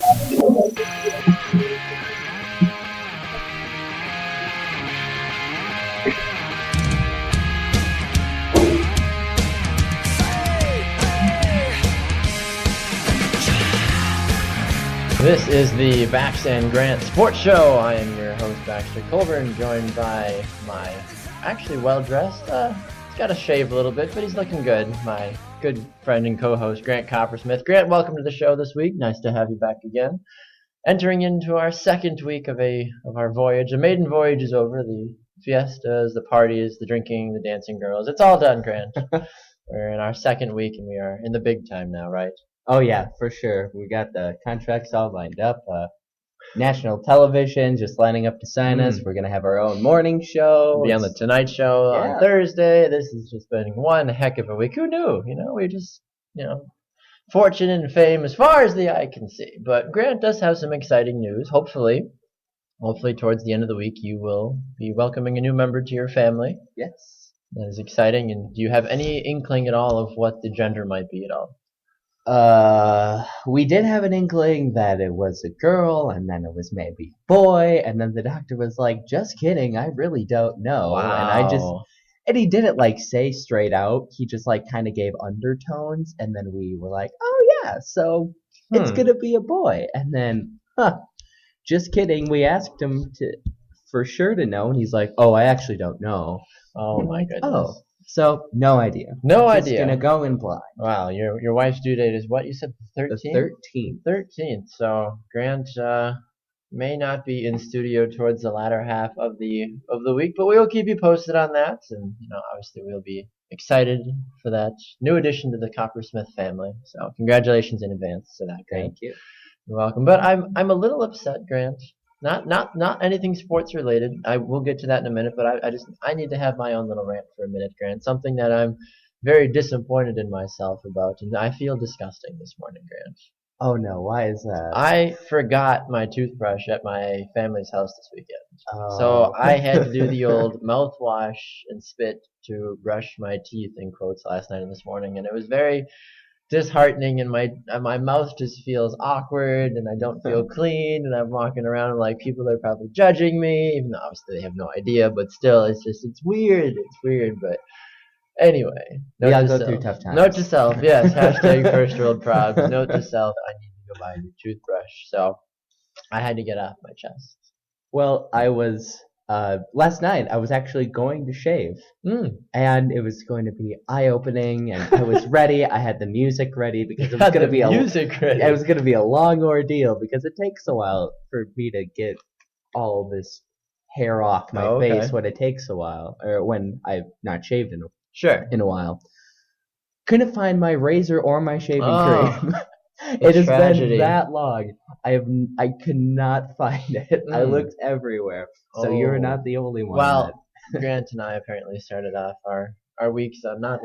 This is the Bax Grant Sports Show. I am your host, Baxter Colburn, joined by my actually well-dressed, he's got to shave a little bit, but he's looking good, my good friend and co-host, Grant Coppersmith. Grant, welcome to the show this week. Nice to have you back again. Entering into our second week of our voyage. The maiden voyage is over. The fiestas, the parties, the drinking, the dancing girls. It's all done, Grant. We're in our second week, and we are in the big time now, right? Oh, yeah, for sure. We got the contracts all lined up. National television just lining up to sign us. We're going to have our own morning show. We'll be on the Tonight Show on Thursday. This has just been one heck of a week. Who knew? We're just, fortune and fame as far as the eye can see. But Grant does have some exciting news. Hopefully towards the end of the week, you will be welcoming a new member to your family. Yes. That is exciting. And do you have any inkling at all of what the gender might be at all? We did have an inkling that it was a girl, and then it was maybe a boy, and then the doctor was like, just kidding, I really don't know. Wow. And he didn't say straight out, he just kind of gave undertones, and then we were like, oh yeah, so it's gonna be a boy. And then, just kidding, we asked him for sure to know, and he's like, oh, I actually don't know. Oh my goodness. Oh. So, no idea. No Just idea. Gonna go in blind. Wow, your wife's due date is what you said, 13th? The 13th. 13th. So Grant may not be in studio towards the latter half of the week, but we will keep you posted on that. And obviously we'll be excited for that new addition to the Coppersmith family. So congratulations in advance to that, Grant. Thank you. You're welcome. But I'm a little upset, Grant. Not anything sports related. I will get to that in a minute, but I need to have my own little rant for a minute, Grant. Something that I'm very disappointed in myself about, and I feel disgusting this morning, Grant. Oh no, why is that? I forgot my toothbrush at my family's house this weekend. Oh. So I had to do the old mouthwash and spit to brush my teeth, in quotes, last night and this morning, and it was very disheartening, and my mouth just feels awkward, and I don't feel clean, and I'm walking around and people are probably judging me, even though obviously they have no idea, but still, it's weird. It's weird, but anyway. We all go through tough times. Note to self, yes, hashtag first world problems. Note to self, I need to go buy a new toothbrush, so I had to get off my chest. Well, I was... last night I was actually going to shave, and it was going to be eye-opening, and I was ready. I had the music ready because it was going to be it was going to be a long ordeal because it takes a while for me to get all this hair off my face. When it takes a while, or when I've not shaved in a while. Couldn't find my razor or my shaving cream. It has been that long. I could not find it. I looked everywhere. So you're not the only one. Well, Grant and I apparently started off our weeks on not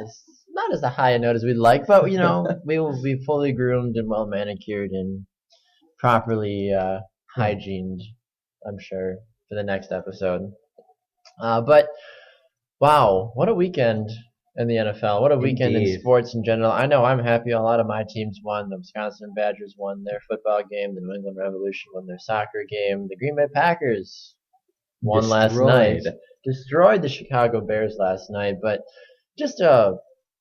as a high a note as we'd like, but we will be fully groomed and well manicured and properly hygiened, I'm sure, for the next episode. But wow, what a weekend in the NFL. What a weekend in sports in general. I know I'm happy. A lot of my teams won. The Wisconsin Badgers won their football game. The New England Revolution won their soccer game. The Green Bay Packers won last night. Destroyed the Chicago Bears last night. But just a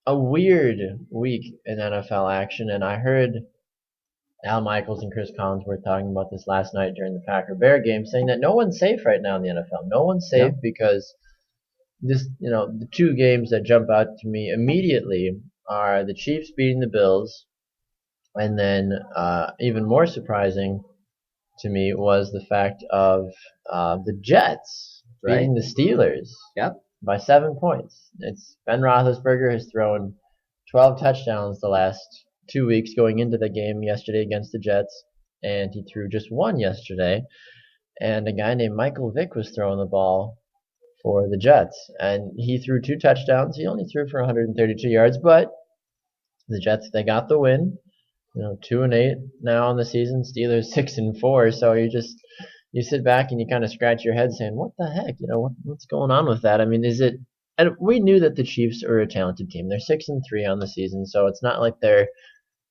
weird week in NFL action. And I heard Al Michaels and Chris Collinsworth talking about this last night during the Packer-Bear game, saying that no one's safe right now in the NFL. No one's safe because the two games that jump out to me immediately are the Chiefs beating the Bills, and then even more surprising to me was the fact of the Jets beating the Steelers by 7 points. Ben Roethlisberger has thrown 12 touchdowns the last 2 weeks going into the game yesterday against the Jets, and he threw just one yesterday. And a guy named Michael Vick was throwing the ball for the Jets, and he threw 2 touchdowns. He only threw for 132 yards, but the Jets, they got the win. 2-8 now on the season. Steelers 6-4. So you sit back and you kind of scratch your head saying, what the heck? What's going on with that? I mean, is it? And we knew that the Chiefs are a talented team. They're 6-3 on the season, so it's not like they're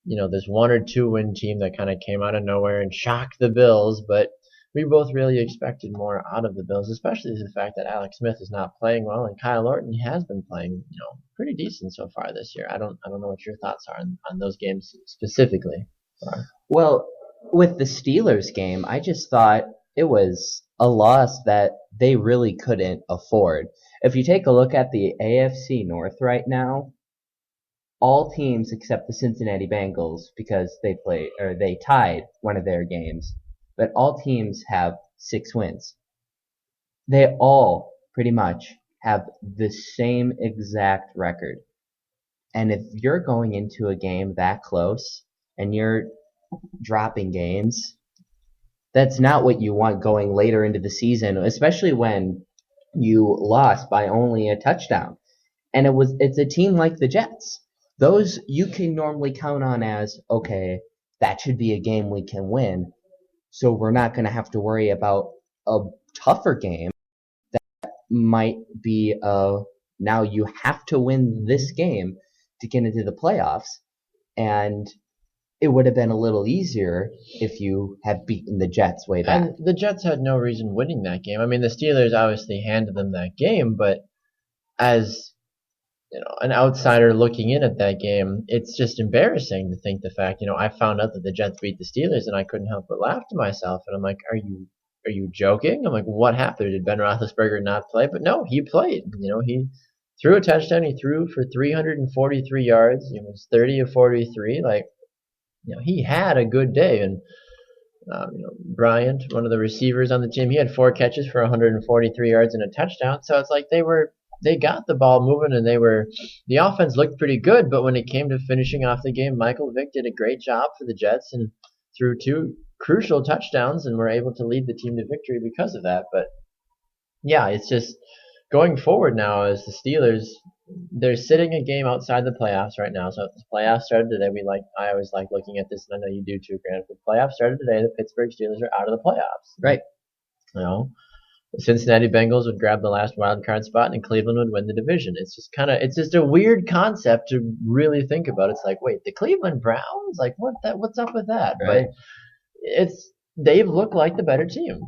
this 1 or 2 win team that kind of came out of nowhere and shocked the Bills, but we both really expected more out of the Bills, especially the fact that Alex Smith is not playing well and Kyle Orton has been playing, pretty decent so far this year. I don't know what your thoughts are on those games specifically. Well, with the Steelers game, I just thought it was a loss that they really couldn't afford. If you take a look at the AFC North right now, all teams except the Cincinnati Bengals, because they tied one of their games, but all teams have 6 wins. They all pretty much have the same exact record. And if you're going into a game that close and you're dropping games, that's not what you want going later into the season, especially when you lost by only a touchdown. And it's a team like the Jets. Those you can normally count on as, okay, that should be a game we can win. So we're not going to have to worry about a tougher game that might be now you have to win this game to get into the playoffs. And it would have been a little easier if you had beaten the Jets way back. And the Jets had no reason winning that game. I mean, the Steelers obviously handed them that game, but as an outsider looking in at that game, it's just embarrassing to think the fact, I found out that the Jets beat the Steelers and I couldn't help but laugh to myself. And I'm like, are you joking? I'm like, what happened? Did Ben Roethlisberger not play? But no, he played. He threw a touchdown. He threw for 343 yards. It was 30 of 43. Like, he had a good day. And Bryant, one of the receivers on the team, he had 4 catches for 143 yards and a touchdown. So it's like they got the ball moving and the offense looked pretty good, but when it came to finishing off the game, Michael Vick did a great job for the Jets and threw 2 crucial touchdowns and were able to lead the team to victory because of that. But yeah, it's just going forward now as the Steelers, they're sitting a game outside the playoffs right now. So if the playoffs started today, I always like looking at this, and I know you do too, Grant. If the playoffs started today, the Pittsburgh Steelers are out of the playoffs. Right. The Cincinnati Bengals would grab the last wild card spot and Cleveland would win the division. It's just a weird concept to really think about. It's like, wait, the Cleveland Browns? Like, what's up with that? Right. But they've looked like the better team.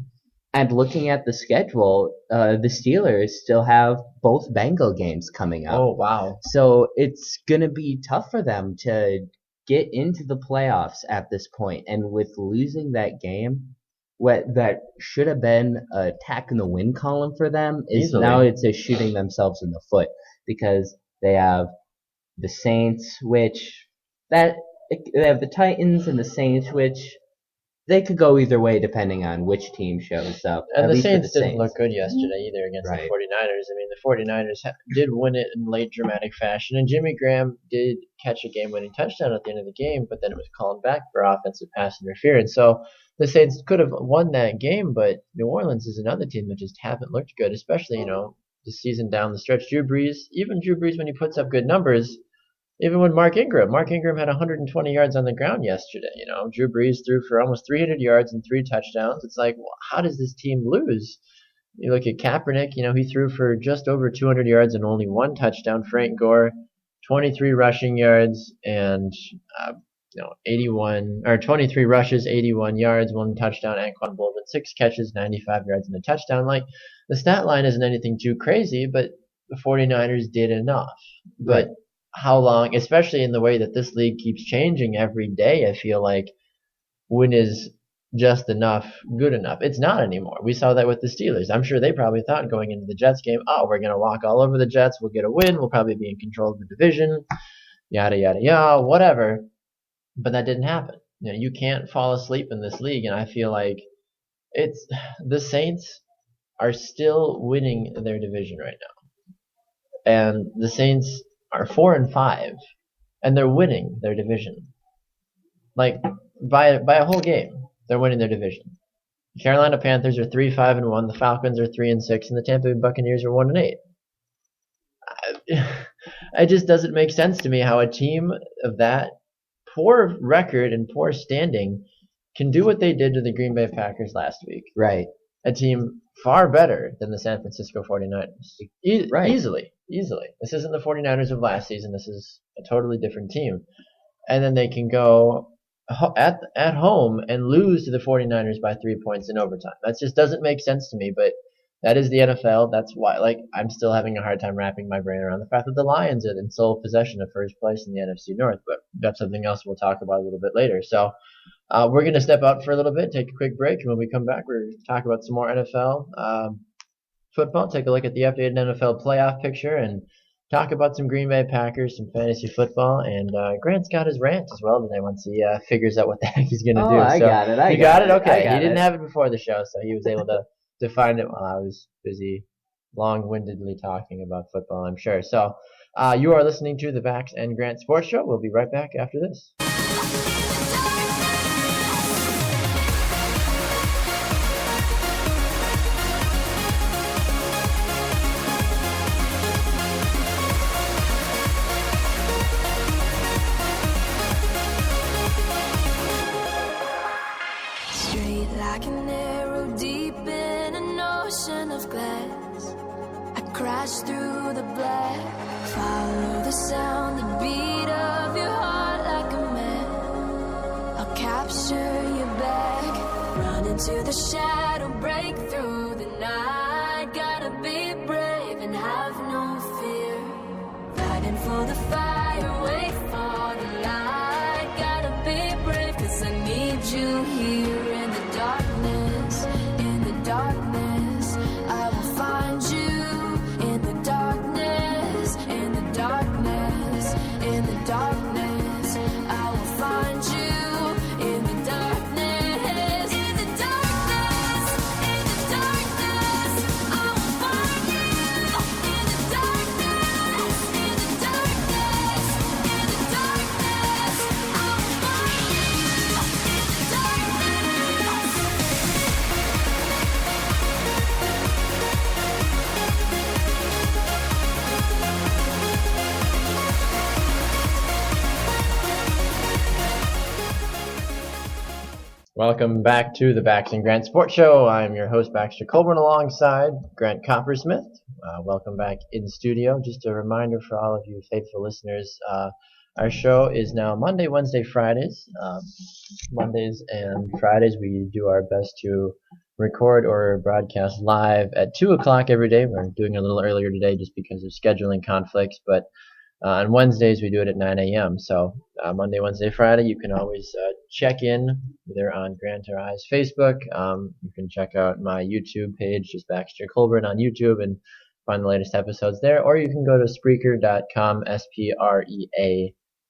And looking at the schedule, the Steelers still have both Bengal games coming up. Oh, wow. So it's going to be tough for them to get into the playoffs at this point. And with losing that game, that should have been a tack in the win column for them is easily. Now it's just shooting themselves in the foot because they have the Saints, they have the Titans and the Saints, which they could go either way depending on which team shows up. And the Saints didn't look good yesterday either against the 49ers. I mean, the 49ers did win it in late dramatic fashion, and Jimmy Graham did catch a game-winning touchdown at the end of the game, but then it was called back for offensive pass interference. So the Saints could have won that game, but New Orleans is another team that just haven't looked good, especially, the season down the stretch. Drew Brees, when he puts up good numbers, even when Mark Ingram had 120 yards on the ground yesterday. Drew Brees threw for almost 300 yards and 3 touchdowns. It's like, well, how does this team lose? You look at Kaepernick, he threw for just over 200 yards and only 1 touchdown. Frank Gore, 23 rushing yards and 23 rushes, 81 yards, 1 touchdown. Anquan Boldin, 6 catches, 95 yards and a touchdown. Like, the stat line isn't anything too crazy, but the 49ers did enough. But how long, especially in the way that this league keeps changing every day, I feel like when is just enough good enough? It's not anymore. We saw that with the Steelers. I'm sure they probably thought going into the Jets game, we're going to walk all over the Jets. We'll get a win. We'll probably be in control of the division, yada, yada, yada, whatever. But that didn't happen. You can't fall asleep in this league, and I feel like the Saints are still winning their division right now. And the Saints are 4-5, and they're winning their division. Like, by a whole game, they're winning their division. The Carolina Panthers are 3-5-1, the Falcons are 3-6, and the Tampa Bay Buccaneers are 1-8. It just doesn't make sense to me how a team of that poor record and poor standing can do what they did to the Green Bay Packers last week. Right. A team far better than the San Francisco 49ers. Right. Easily. This isn't the 49ers of last season. This is a totally different team. and then they can go at home and lose to the 49ers by 3 points in overtime. That just doesn't make sense to me, but that is the NFL. That's why, I'm still having a hard time wrapping my brain around the fact that the Lions are in sole possession of first place in the NFC North, but that's something else we'll talk about a little bit later. So we're going to step out for a little bit, take a quick break, and when we come back, we're going to talk about some more NFL football, take a look at the updated NFL playoff picture, and talk about some Green Bay Packers, some fantasy football, and Grant's got his rant as well today once he figures out what the heck he's going to do. I got it. You got it? Okay. He didn't have it before the show, so he was able to find it while I was busy long-windedly talking about football, I'm sure. So you are listening to the Bax and Grant Sports Show. We'll be right back after this. Like an arrow deep in an ocean of glass, I crash through the black, follow the sound, the beat of your heart like a man. I'll capture you back, run into the shadow, break through the night. Gotta be brave and have no fear, fighting for the fire, wait for the light. Gotta be brave, 'cause I need you here. Darkness, I will find you in the darkness, in the darkness, in the darkness. I will find you in the darkness, in the darkness, in the darkness. I will find you in the darkness, in the darkness, in the darkness. I will find you in the darkness. Welcome back to the Bax and Grant Sports Show. I'm your host, Baxter Colburn, alongside Grant Coppersmith. Welcome back in studio. Just a reminder for all of you faithful listeners, our show is now Monday, Wednesday, Fridays. Mondays and Fridays we do our best to record or broadcast live at 2 o'clock every day. We're doing it a little earlier today just because of scheduling conflicts, but on Wednesdays, we do it at 9 a.m. So Monday, Wednesday, Friday, you can always check in either on Grant or I's Facebook. You can check out my YouTube page, just Baxter Colburn on YouTube, and find the latest episodes there. Or you can go to Spreaker.com,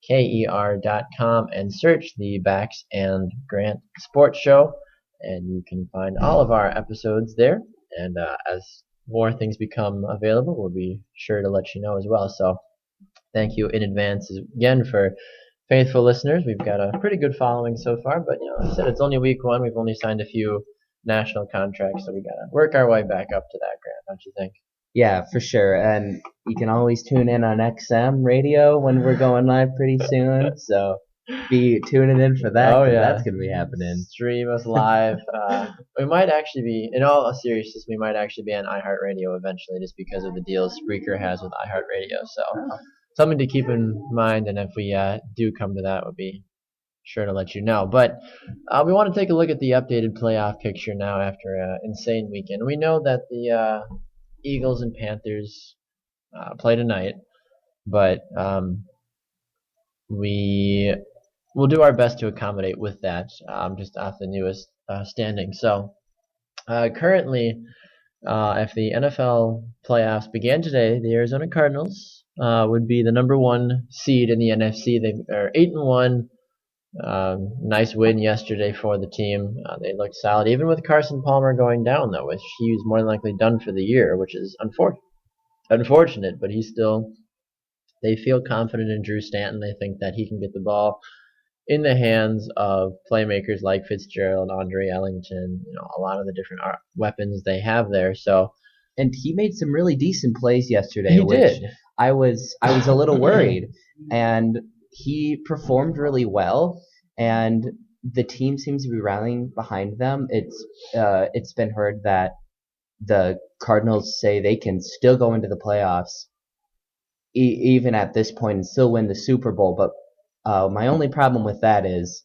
Spreaker.com, and search the Bax and Grant Sports Show, and you can find all of our episodes there. And as more things become available, we'll be sure to let you know as well. So thank you in advance again for faithful listeners. We've got a pretty good following so far, but like I said, it's only week one. We've only signed a few national contracts, so we got to work our way back up to that, Grant, don't you think? Yeah, for sure. And you can always tune in on XM radio when we're going live pretty soon. So be tuning in for that. Oh, yeah. That's going to be happening. Stream us live. We might actually be, in all seriousness, we might actually be on iHeartRadio eventually just because of the deals Spreaker has with iHeartRadio. So something to keep in mind, and if we do come to that, we'll be sure to let you know. But we want to take a look at the updated playoff picture now after an insane weekend. We know that the Eagles and Panthers play tonight, but we will do our best to accommodate with that, just off the newest standing. So currently, if the NFL playoffs began today, the Arizona Cardinals would be the number one seed in the NFC. They are 8-1. Nice win yesterday for the team. They looked solid, even with Carson Palmer going down, though, which he was more than likely done for the year, which is unfortunate. But they feel confident in Drew Stanton. They think that he can get the ball in the hands of playmakers like Fitzgerald, Andre Ellington, a lot of the different weapons they have there. So, and he made some really decent plays yesterday. He did. I was a little worried, and he performed really well, and the team seems to be rallying behind them. It's been heard that the Cardinals say they can still go into the playoffs even at this point and still win the Super Bowl, but My only problem with that is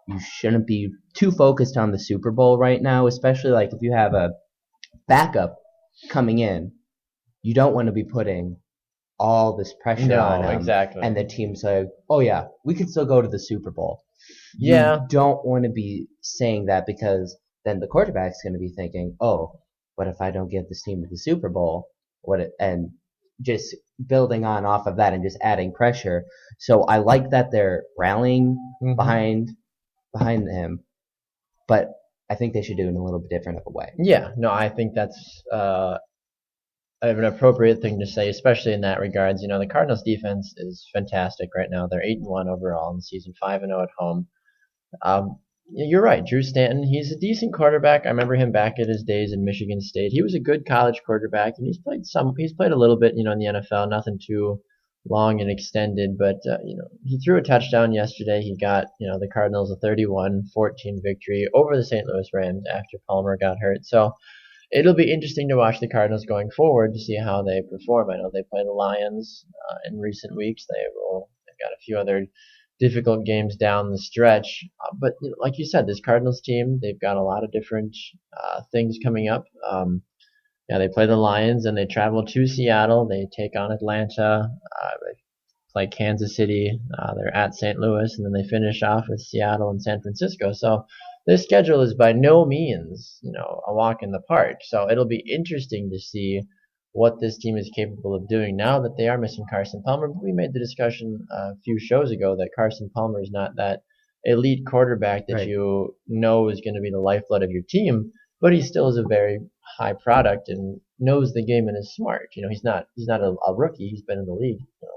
you shouldn't be too focused on the Super Bowl right now, especially like if you have a backup coming in. You don't want to be putting all this pressure on him. Exactly. And the team's like, oh yeah, we can still go to the Super Bowl. Yeah. You don't want to be saying that because then the quarterback's going to be thinking, oh, what if I don't get this team to the Super Bowl? And just building on off of that and just adding pressure. So I like that they're rallying behind him, but I think they should do it in a little bit different of a way. Yeah, no, I think that's an appropriate thing to say, especially in that regards. The Cardinals defense is fantastic right now. They're 8-1 overall in the season, 5-0 at home. You're right, Drew Stanton. He's a decent quarterback. I remember him back at his days in Michigan State. He was a good college quarterback, and he's played a little bit, in the NFL. Nothing too long and extended, but he threw a touchdown yesterday. He got the Cardinals a 31-14 victory over the St. Louis Rams after Palmer got hurt. So it'll be interesting to watch the Cardinals going forward to see how they perform. I know they play the Lions in recent weeks. They've got a few other difficult games down the stretch, but like you said, this Cardinals team, they've got a lot of different things coming up. They play the Lions and they travel to Seattle. They take on Atlanta. They play Kansas City. They're at St. Louis, and then they finish off with Seattle and San Francisco. So this schedule is by no means, a walk in the park. So it'll be interesting to see what this team is capable of doing now that they are missing Carson Palmer. But we made the discussion a few shows ago that Carson Palmer is not that elite quarterback that you know is going to be the lifeblood of your team, but he still is a very high product and knows the game and is smart. He's not a rookie. He's been in the league for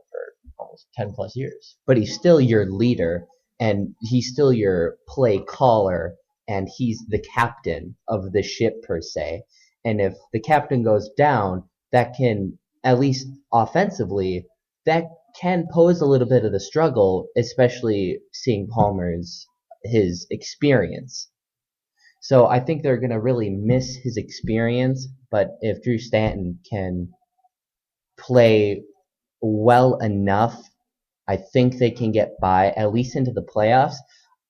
almost 10 plus years. But he's still your leader, and he's still your play caller, and he's the captain of the ship per se. And if the captain goes down, that can, at least offensively, that can pose a little bit of the struggle, especially seeing his experience. So I think they're going to really miss his experience, but if Drew Stanton can play well enough, I think they can get by, at least into the playoffs.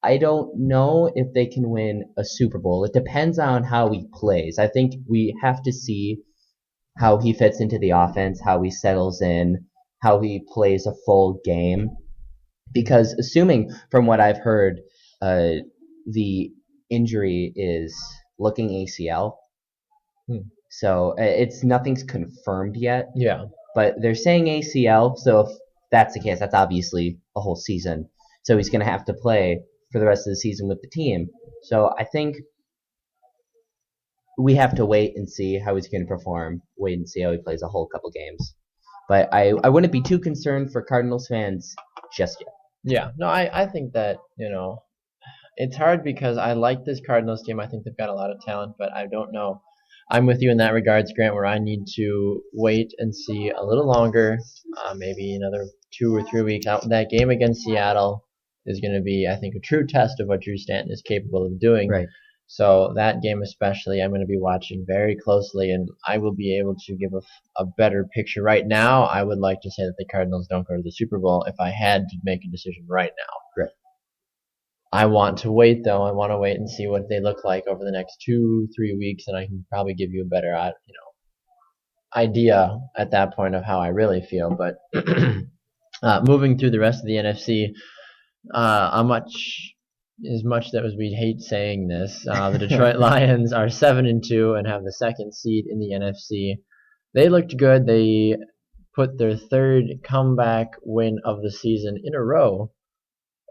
I don't know if they can win a Super Bowl. It depends on how he plays. I think we have to see how he fits into the offense, how he settles in, how he plays a full game. Because assuming from what I've heard, the injury is looking ACL. So nothing's confirmed yet. Yeah. But they're saying ACL, so if that's the case, that's obviously a whole season. So he's going to have to play for the rest of the season with the team. So I think we have to wait and see how he's going to perform, wait and see how he plays a whole couple games. But I wouldn't be too concerned for Cardinals fans just yet. Yeah, no, I think that, it's hard because I like this Cardinals team. I think they've got a lot of talent, but I don't know. I'm with you in that regards, Grant, where I need to wait and see a little longer, maybe another 2 or 3 weeks out. That game against Seattle is going to be, I think, a true test of what Drew Stanton is capable of doing. Right. So that game especially, I'm going to be watching very closely, and I will be able to give a better picture. Right now, I would like to say that the Cardinals don't go to the Super Bowl if I had to make a decision right now. Right. I want to wait, though. I want to wait and see what they look like over the next 2-3 weeks, and I can probably give you a better, idea at that point of how I really feel. But moving through the rest of the NFC, as much as we hate saying this, the Detroit Lions are 7-2 and have the second seed in the NFC. They looked good. They put their third comeback win of the season in a row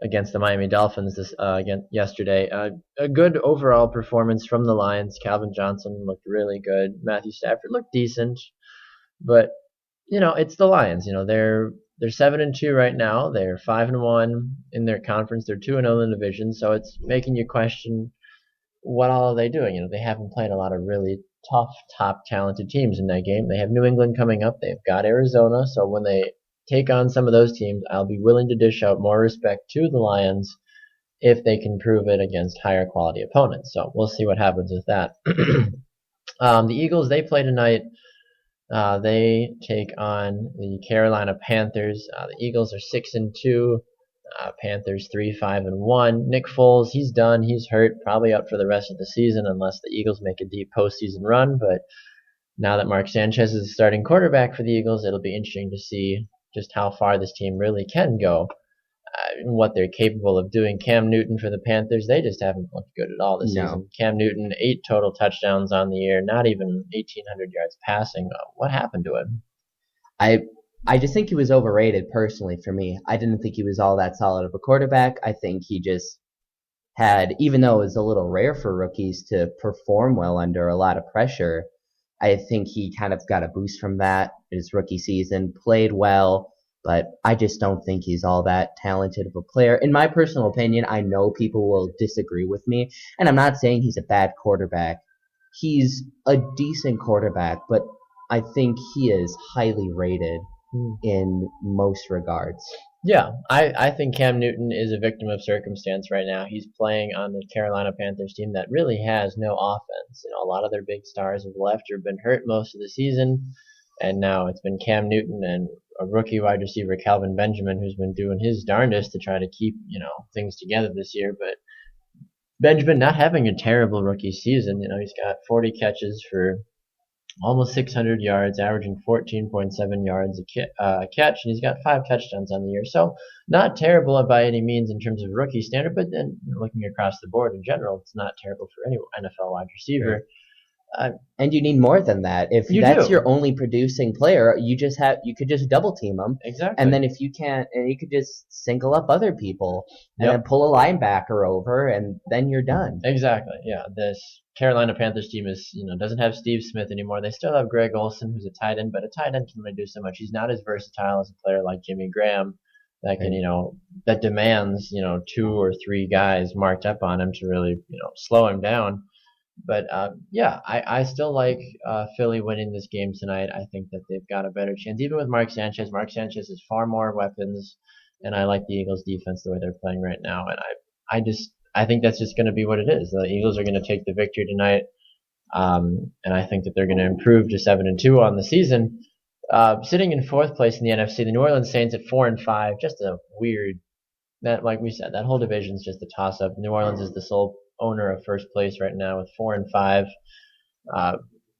against the Miami Dolphins yesterday. A good overall performance from the Lions. Calvin Johnson looked really good. Matthew Stafford looked decent, but it's the Lions. They're 7-2 right now. They're 5-1 in their conference. They're 2-0 in the division. So it's making you question what all are they doing. They haven't played a lot of really tough, top talented teams in that game. They have New England coming up. They've got Arizona. So when they take on some of those teams, I'll be willing to dish out more respect to the Lions if they can prove it against higher quality opponents. So we'll see what happens with that. The Eagles, they play tonight. They take on the Carolina Panthers. The Eagles are 6-2. Panthers 3-5-1. Nick Foles, he's done. He's hurt. Probably out for the rest of the season unless the Eagles make a deep postseason run. But now that Mark Sanchez is the starting quarterback for the Eagles, it'll be interesting to see just how far this team really can go. What they're capable of doing. Cam Newton for the Panthers, they just haven't looked good at all this season. Cam Newton, 8 total touchdowns on the year, not even 1,800 yards passing. What happened to him? I just think he was overrated personally for me. I didn't think he was all that solid of a quarterback. I think he just had, even though it was a little rare for rookies to perform well under a lot of pressure, I think he kind of got a boost from that in his rookie season, played well. But I just don't think he's all that talented of a player. In my personal opinion, I know people will disagree with me, and I'm not saying he's a bad quarterback. He's a decent quarterback, but I think he is highly rated in most regards. Yeah, I think Cam Newton is a victim of circumstance right now. He's playing on the Carolina Panthers team that really has no offense. A lot of their big stars have left or been hurt most of the season, and now it's been Cam Newton and a rookie wide receiver, Calvin Benjamin, who's been doing his darndest to try to keep, things together this year. But Benjamin not having a terrible rookie season. He's got 40 catches for almost 600 yards, averaging 14.7 yards a catch, and he's got 5 touchdowns on the year. So not terrible by any means in terms of rookie standard, but then looking across the board in general, it's not terrible for any NFL wide receiver. Sure. And you need more than that. If that's your only producing player, you could just double team them. Exactly. And then if you can't, and you could just single up other people and then pull a linebacker over, and then you're done. Exactly. Yeah. This Carolina Panthers team is, doesn't have Steve Smith anymore. They still have Greg Olsen, who's a tight end, but a tight end can only do so much. He's not as versatile as a player like Jimmy Graham that can, that demands, 2 or 3 guys marked up on him to really, slow him down. But I still like Philly winning this game tonight. I think that they've got a better chance, even with Mark Sanchez. Mark Sanchez has far more weapons, and I like the Eagles' defense the way they're playing right now. And I think that's just going to be what it is. The Eagles are going to take the victory tonight, and I think that they're going to improve to 7-2 on the season. Sitting in 4th place in the NFC, the New Orleans Saints at 4-5. Just a weird. That, like we said, that whole division is just a toss-up. New Orleans is the sole owner of 1st place right now with 4-5.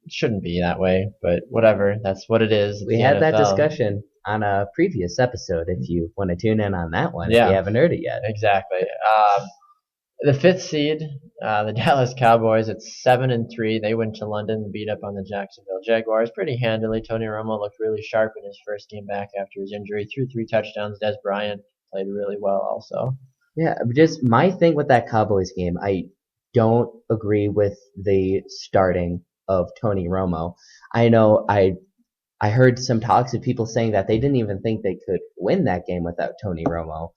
Shouldn't be that way, but whatever. That's what it is. We had that discussion on a previous episode. If you want to tune in on that one, if you haven't heard it yet. Exactly. The 5th seed, the Dallas Cowboys, at 7-3. They went to London and beat up on the Jacksonville Jaguars pretty handily. Tony Romo looked really sharp in his first game back after his injury. Threw 3 touchdowns. Des Bryant played really well also. Yeah, just my thing with that Cowboys game, I don't agree with the starting of Tony Romo. I know I heard some talks of people saying that they didn't even think they could win that game without Tony Romo,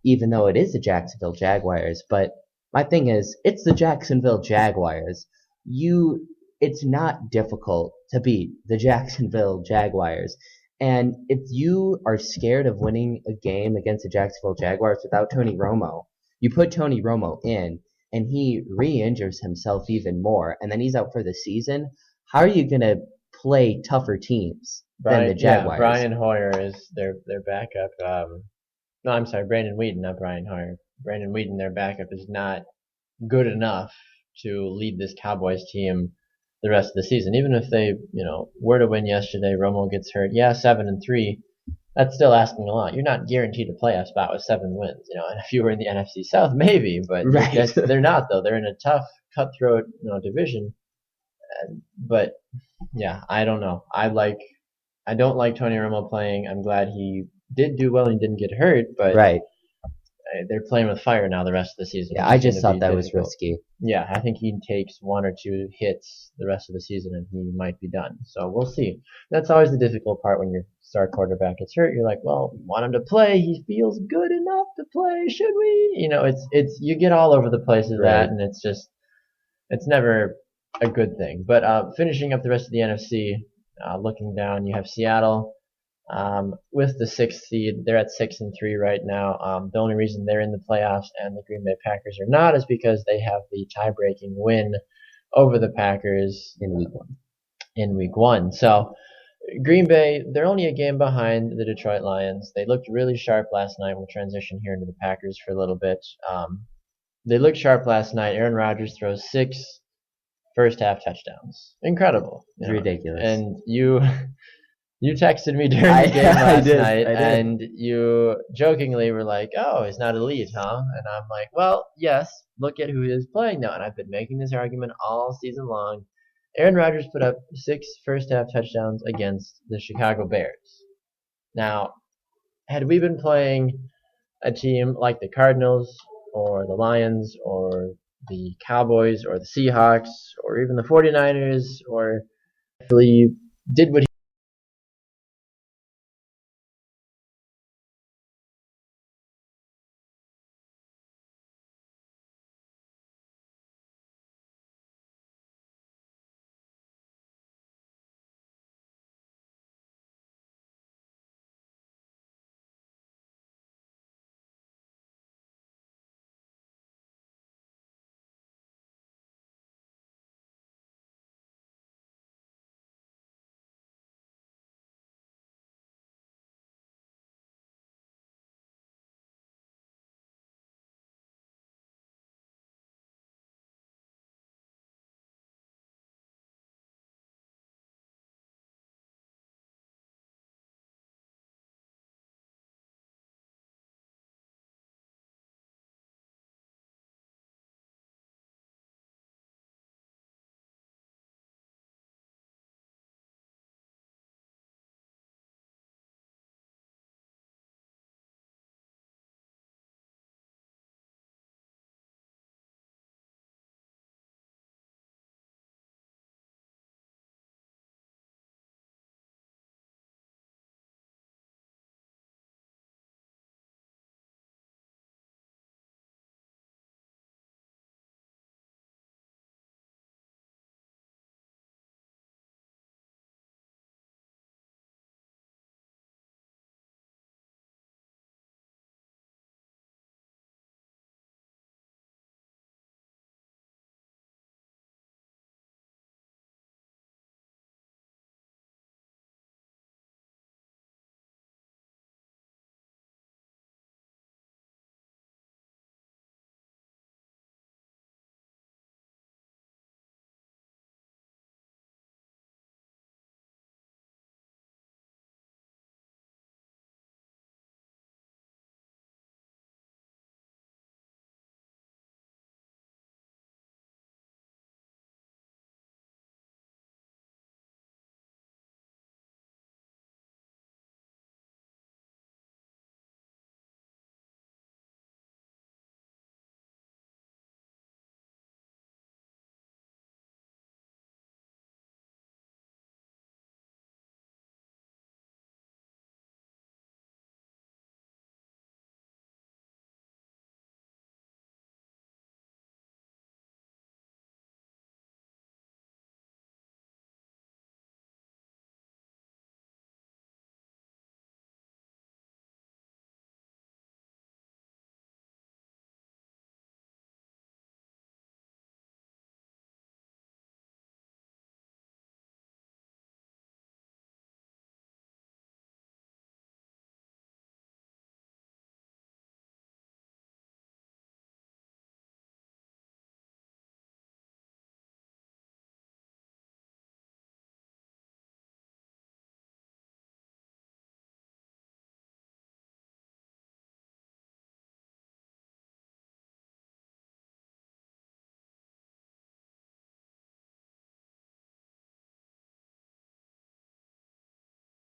even though it is the Jacksonville Jaguars. But my thing is, it's the Jacksonville Jaguars. It's not difficult to beat the Jacksonville Jaguars. And if you are scared of winning a game against the Jacksonville Jaguars without Tony Romo, you put Tony Romo in, and he re-injures himself even more, and then he's out for the season. How are you going to play tougher teams than the Jaguars? Yeah, Brian Hoyer is their backup. No, I'm sorry, Brandon Whedon, not Brian Hoyer. Brandon Whedon, their backup, is not good enough to lead this Cowboys team the rest of the season. Even if they, were to win yesterday, Romo gets hurt. Yeah, 7-3. That's still asking a lot. You're not guaranteed a playoff spot with 7 wins. And if you were in the NFC South, maybe, but right. They're not though. They're in a tough, cutthroat, division. But yeah, I don't know. I don't like Tony Romo playing. I'm glad he did do well and didn't get hurt, but right. They're playing with fire now the rest of the season. Yeah, I just thought that was risky. Yeah, I think he takes 1 or 2 hits the rest of the season and he might be done. So we'll see. That's always the difficult part when your star quarterback gets hurt. You're like, well, we want him to play. He feels good enough to play. Should we? It's you get all over the place with that, and it's never a good thing. But finishing up the rest of the NFC, looking down, you have Seattle. With the 6th seed, they're at 6-3 right now. The only reason they're in the playoffs and the Green Bay Packers are not is because they have the tie-breaking win over the Packers in week 1. So Green Bay, they're only a game behind the Detroit Lions. They looked really sharp last night. We'll transition here into the Packers for a little bit. They looked sharp last night. Aaron Rodgers throws 6 first half touchdowns. Incredible. It's ridiculous. And you texted me during the game last night, and you jokingly were like, "Oh, he's not elite, huh?" And I'm like, "Well, yes. Look at who he is playing now." And I've been making this argument all season long. Aaron Rodgers put up 6 first half touchdowns against the Chicago Bears. Now, had we been playing a team like the Cardinals or the Lions or the Cowboys or the Seahawks or even the 49ers or actually did what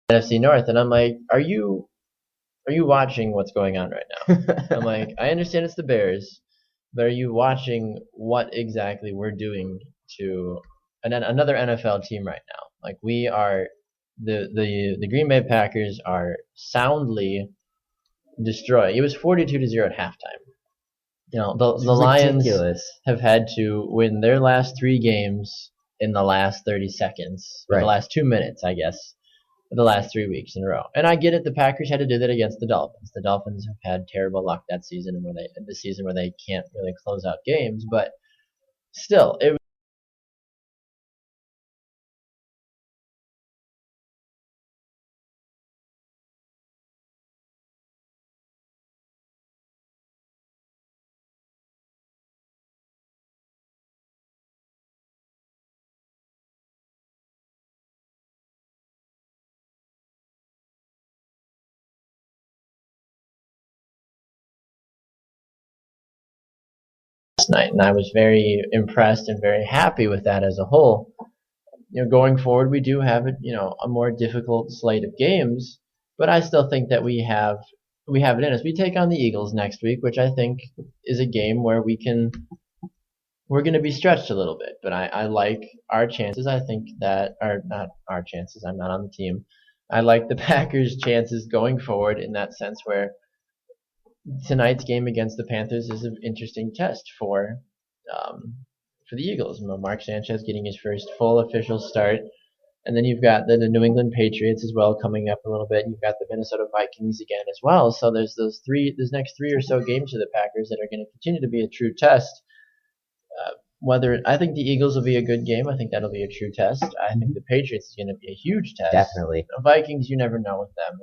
NFC North, and I'm like, are you watching what's going on right now? I'm like, I understand it's the Bears, but are you watching what exactly we're doing to another NFL team right now? Like we are, the Green Bay Packers are soundly destroying. It was 42-0 at halftime. You know, the Lions have had to win their last 3 games in the last 30 seconds, or the last 2 minutes, I guess, the last 3 weeks in a row. And I get it, the Packers had to do that against the Dolphins. The Dolphins have had terrible luck that season, where they can't really close out games, but still, it last night, and I was very impressed and very happy with that as a whole. Going forward, we do have a more difficult slate of games, but I still think that we have it in us. We take on the Eagles next week, which I think is a game where we're going to be stretched a little bit, but I like our chances. I think that are not our chances. I'm not on the team. I like the Packers' chances going forward in that sense, where tonight's game against the Panthers is an interesting test for the Eagles. Mark Sanchez getting his first full official start, and then you've got the New England Patriots as well coming up a little bit. You've got the Minnesota Vikings again as well. So there's those next three or so games for the Packers that are going to continue to be a true test. I think the Eagles will be a good game. I think that'll be a true test. I think the Patriots is going to be a huge test. Definitely. The Vikings, you never know with them.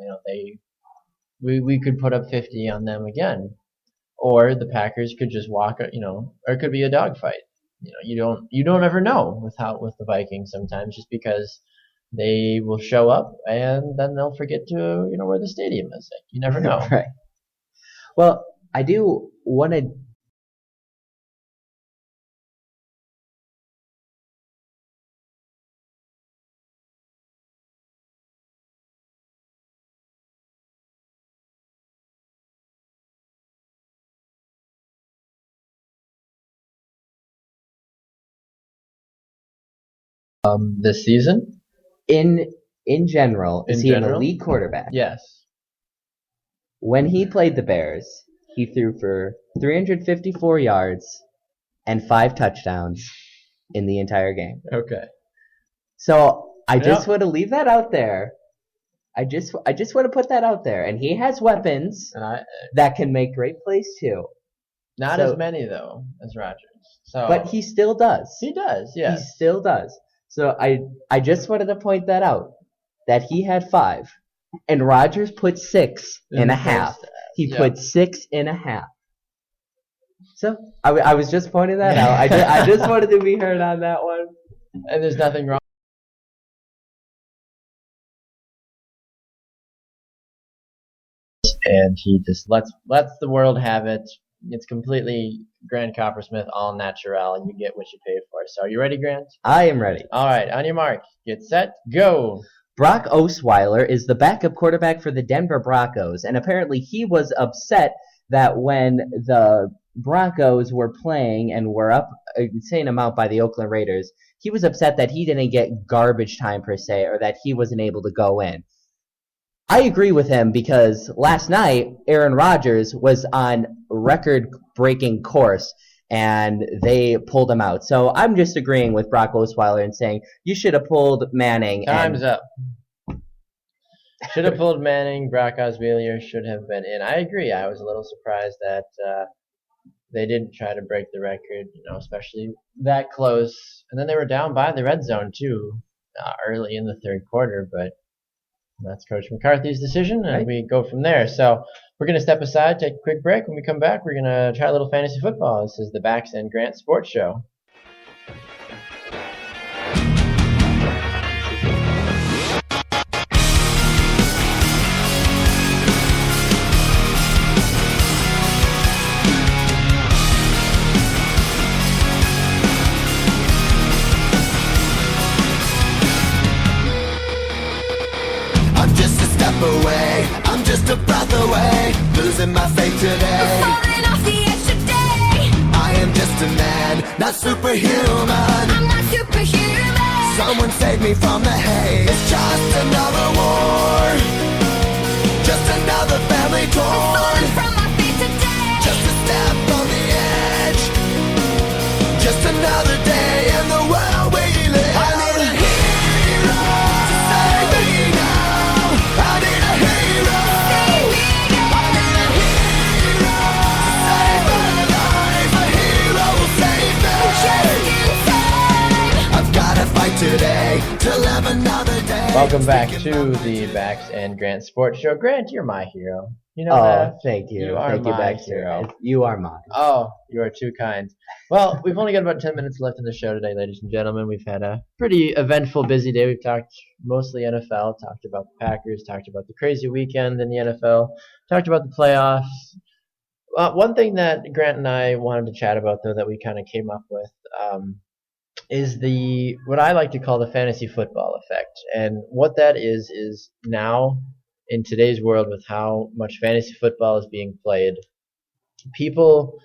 We could put up 50 on them again, or the Packers could just walk. Or it could be a dogfight. You don't ever know with the Vikings sometimes, just because they will show up and then they'll forget to where the stadium is. You never know. Right. Well, I do want to. This season? In general, is he an elite quarterback? Yes. When he played the Bears, he threw for 354 yards and 5 touchdowns in the entire game. Okay. So I just want to leave that out there. I just want to put that out there. And he has weapons that can make great plays too. Not as many though as Rodgers. But he still does. He does, yeah. He still does. So I just wanted to point that out, that he had 5, and Rodgers put 6.5. He put 6.5. So I was just pointing that out. I just wanted to be heard on that one. And there's nothing wrong. And he just lets the world have it. It's completely Grant Coppersmith, all natural, and you get what you pay for. So are you ready, Grant? I am ready. All right, on your mark, get set, go. Brock Osweiler is the backup quarterback for the Denver Broncos, and apparently he was upset that when the Broncos were playing and were up an insane amount by the Oakland Raiders, he was upset that he didn't get garbage time per se, or that he wasn't able to go in. I agree with him, because last night Aaron Rodgers was on record-breaking course and they pulled him out. So I'm just agreeing with Brock Osweiler and saying you should have pulled Manning. Time's up. Should have pulled Manning. Brock Osweiler should have been in. I agree. I was a little surprised that they didn't try to break the record, especially that close. And then they were down by the red zone too, early in the third quarter, but that's Coach McCarthy's decision, and we go from there. So we're going to step aside, take a quick break. When we come back, we're going to try a little fantasy football. This is the Bax Grant Sports Show. Away. I'm just a breath away, losing my faith today. I'm falling off the edge today. I am just a man, not superhuman. I'm not superhuman. Someone save me from the hate. It's just another war, just another family torn. I'm falling from my feet today. Just a step on the edge, just another day in the world we live. I need a hero to save me now. I need a hero. I need a hero to save my life. A hero will save me. Just in time. I've got to fight today to live another day. Welcome back to the Bax and Grant Sports Show. Grant, you're my hero. You know that? Thank you. You are thank you, my Bax. hero. You are mine. Oh, you are too kind. Well, we've only got about 10 minutes left in the show today, ladies and gentlemen. We've had a pretty eventful, busy day. We've talked mostly NFL, talked about the Packers, talked about the crazy weekend in the NFL, talked about the playoffs. One thing that Grant and I wanted to chat about, though, that we kind of came up with, is what I like to call the fantasy football effect. And what that is now in today's world with how much fantasy football is being played, people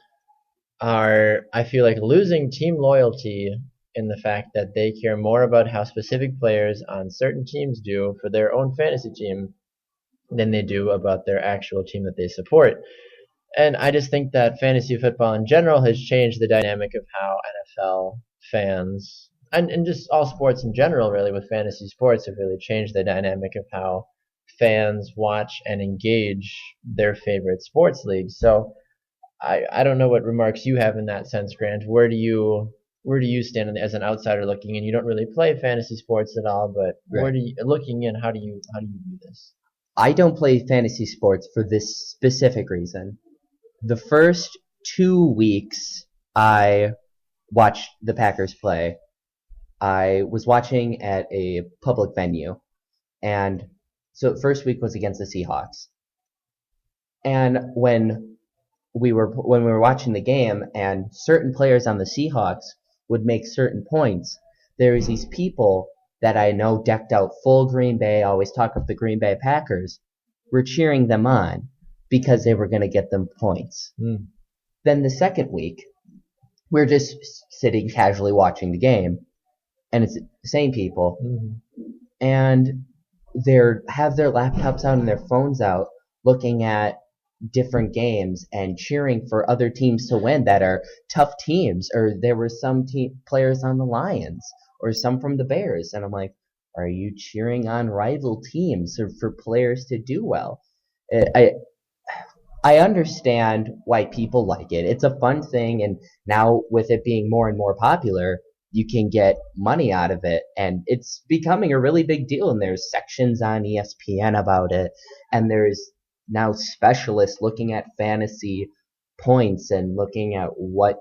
are, I feel like, losing team loyalty in the fact that they care more about how specific players on certain teams do for their own fantasy team than they do about their actual team that they support. And I just think that fantasy football in general has changed the dynamic of how NFL fans, and just all sports in general, really, with fantasy sports, have really changed the dynamic of how fans watch and engage their favorite sports leagues. So I don't know what remarks you have in that sense, Grant. Where do you stand as an outsider looking in? You don't really play fantasy sports at all, but right. Looking in, how do you view this? I don't play fantasy sports for this specific reason. The first 2 weeks I watched the Packers play, I was watching at a public venue, and so the first week was against the Seahawks. And when we were watching the game, and certain players on the Seahawks would make certain points, there was these people that I know decked out full Green Bay, always talk up the Green Bay Packers, were cheering them on because they were going to get them points. Then the second week, we're just sitting casually watching the game, and it's the same people, and they have their laptops out and their phones out, looking at different games and cheering for other teams to win that are tough teams. Or there were some players on the Lions, or some from the Bears, and I'm like, are you cheering on rival teams or for players to do well? I understand why people like it. It's a fun thing, and now with it being more and more popular, you can get money out of it, and it's becoming a really big deal, and there's sections on ESPN about it, and there's now specialists looking at fantasy points and looking at what's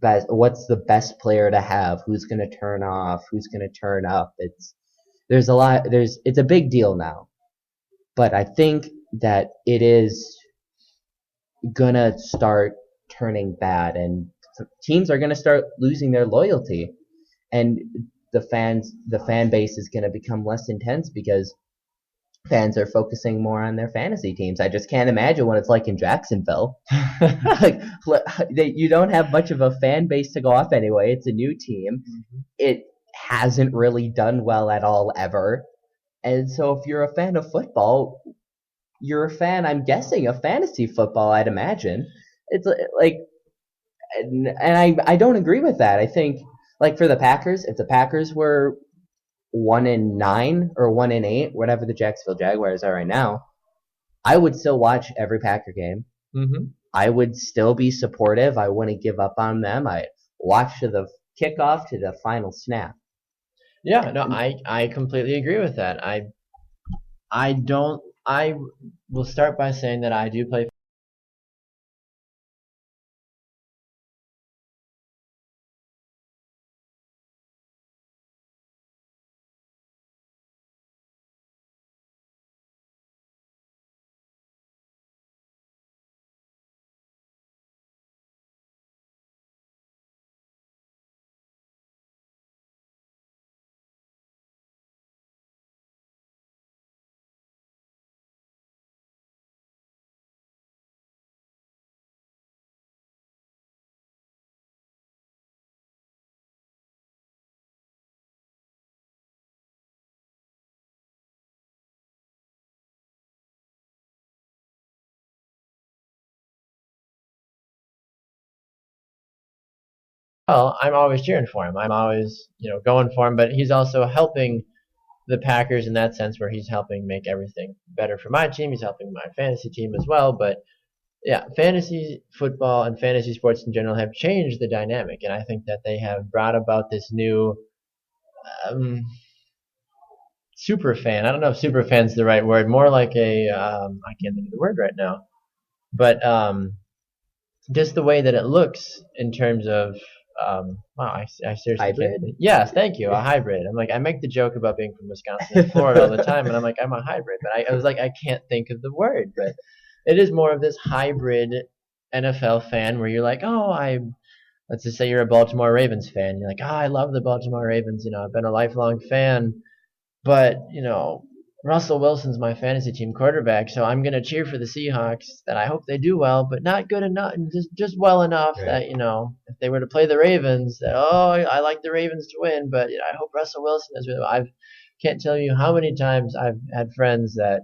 the best player to have, who's going to turn off, who's going to turn up. It's a big deal now. But I think that it is gonna start turning bad, and teams are gonna start losing their loyalty, and the fan base is gonna become less intense because fans are focusing more on their fantasy teams. I just can't imagine what it's like in Jacksonville. You don't have much of a fan base to go off anyway. It's a new team. It hasn't really done well at all ever. And so if you're a fan of football, you're a fan, I'm guessing, of fantasy football, I'd imagine. It's like, and I don't agree with that. I think, like, for the Packers, if the Packers were 1-9 or 1-8, whatever the Jacksonville Jaguars are right now, I would still watch every Packer game. I would still be supportive. I wouldn't give up on them. I watch to the kickoff to the final snap. Yeah, no, I completely agree with that. I will start by saying that I do play. Well, I'm always cheering for him. I'm always, going for him. But he's also helping the Packers in that sense, where he's helping make everything better for my team. He's helping my fantasy team as well. But yeah, fantasy football and fantasy sports in general have changed the dynamic, and I think that they have brought about this new super fan. I don't know if super fan's the right word. More like I can't think of the word right now. But just the way that it looks in terms of wow, I seriously hybrid. Yes, thank you. A hybrid. I'm like, I make the joke about being from Wisconsin and Florida all the time, and I'm like, I'm a hybrid, but I was like, I can't think of the word, but it is more of this hybrid NFL fan where you're like, let's just say you're a Baltimore Ravens fan. You're like, I love the Baltimore Ravens. I've been a lifelong fan, but Russell Wilson's my fantasy team quarterback, so I'm gonna cheer for the Seahawks. That I hope they do well, but not good enough, just well enough that if they were to play the Ravens, that I like the Ravens to win, but I hope Russell Wilson is. I can't tell you how many times I've had friends that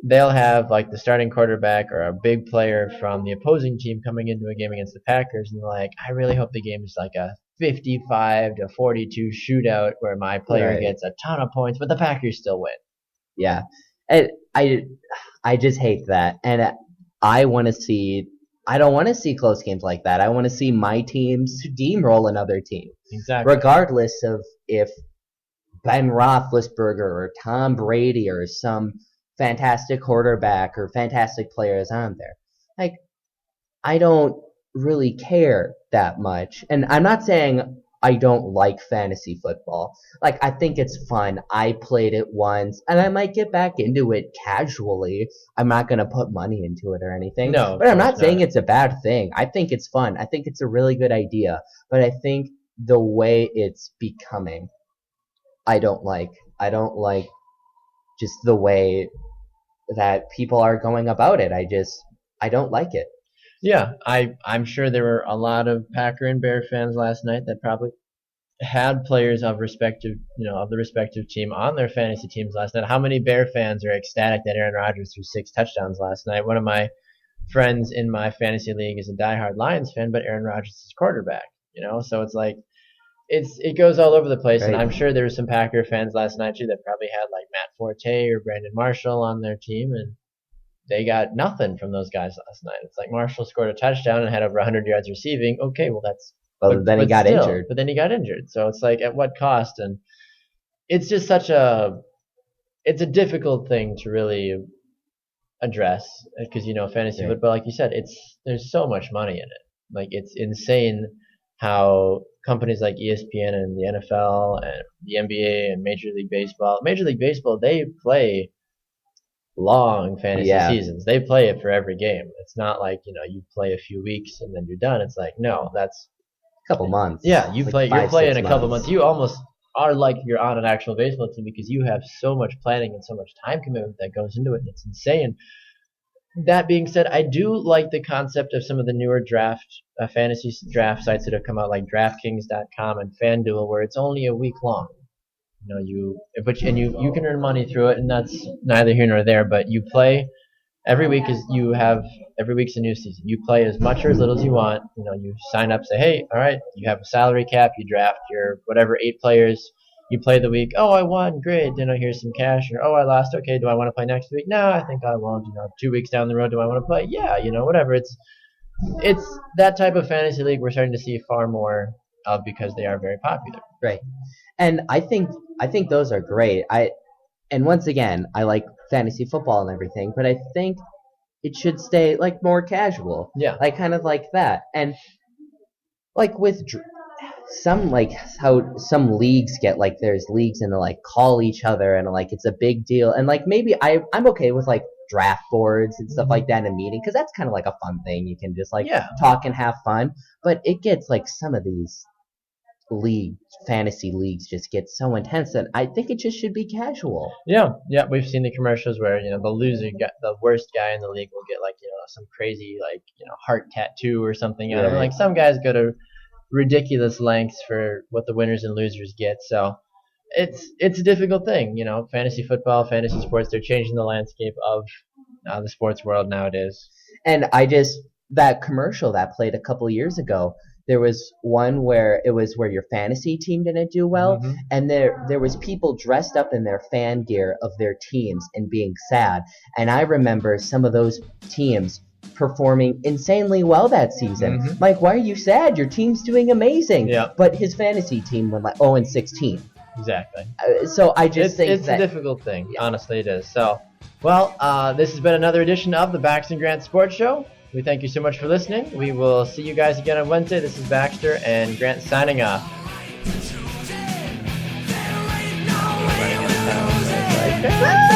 they'll have like the starting quarterback or a big player from the opposing team coming into a game against the Packers, and they're like, I really hope the game is like a 55-42 shootout where my player gets a ton of points, but the Packers still win. Yeah, and I just hate that, and I don't want to see close games like that. I want to see my teams steamroll another team, exactly, regardless of if Ben Roethlisberger or Tom Brady or some fantastic quarterback or fantastic player is on there. Like, I don't really care that much, and I'm not saying I don't like fantasy football. Like, I think it's fun. I played it once, and I might get back into it casually. I'm not going to put money into it or anything. No, but I'm not saying it's a bad thing. I think it's fun. I think it's a really good idea. But I think the way it's becoming, I don't like. I don't like just the way that people are going about it. I don't like it. Yeah, I'm sure there were a lot of Packer and Bear fans last night that probably had players of the respective team on their fantasy teams last night. How many Bear fans are ecstatic that Aaron Rodgers threw 6 touchdowns last night? One of my friends in my fantasy league is a diehard Lions fan, but Aaron Rodgers is quarterback. So it's like it goes all over the place, right. And I'm sure there were some Packer fans last night too that probably had like Matt Forte or Brandon Marshall on their team, and they got nothing from those guys last night. It's like Marshall scored a touchdown and had over 100 yards receiving. Okay, well that's. But then he got injured. But then he got injured. So it's like, at what cost? And it's just it's a difficult thing to really address because fantasy football, like you said, there's so much money in it. Like, it's insane how companies like ESPN and the NFL and the NBA and Major League Baseball, they play long fantasy seasons. They play it for every game. It's not like, you play a few weeks and then you're done. It's like, no, that's a couple months. Yeah, you're playing a couple months. You almost are like you're on an actual baseball team because you have so much planning and so much time commitment that goes into it. And it's insane. That being said, I do like the concept of some of the newer fantasy draft sites that have come out, like DraftKings.com and FanDuel, where it's only a week long. You can earn money through it, and that's neither here nor there. But you play every week's a new season. You play as much or as little as you want. You sign up, say, hey, all right, you have a salary cap. You draft your whatever 8 players. You play the week. Oh, I won, great. Here's some cash. Or, oh, I lost. Okay, do I want to play next week? No, I think I won't. 2 weeks down the road, do I want to play? Yeah, whatever. It's that type of fantasy league we're starting to see far more of because they are very popular. Right. And I think those are great. And once again, I like fantasy football and everything, but I think it should stay like more casual. Yeah. Like kind of like that. And like with some, like how some leagues get, like there's leagues and they like call each other and like it's a big deal. And like maybe I'm okay with like draft boards and stuff like that in a meeting because that's kind of like a fun thing. You can just like talk and have fun. But it gets like some of these fantasy leagues just get so intense that I think it just should be casual. Yeah, we've seen the commercials where the worst guy in the league will get like some crazy like heart tattoo or something. Like some guys go to ridiculous lengths for what the winners and losers get. So it's a difficult thing. Fantasy football, fantasy sports, they're changing the landscape of the sports world nowadays. And that commercial that played a couple years ago. There was one where it was where your fantasy team didn't do well, and there was people dressed up in their fan gear of their teams and being sad. And I remember some of those teams performing insanely well that season. Like, why are you sad? Your team's doing amazing. Yeah. But his fantasy team went like 0-16. Exactly. So I just think it's a difficult thing. Yeah. Honestly, it is. So, well, this has been another edition of the Bax Grant Sports Show. We thank you so much for listening. We will see you guys again on Wednesday. This is Baxter and Grant signing off. Running out of town.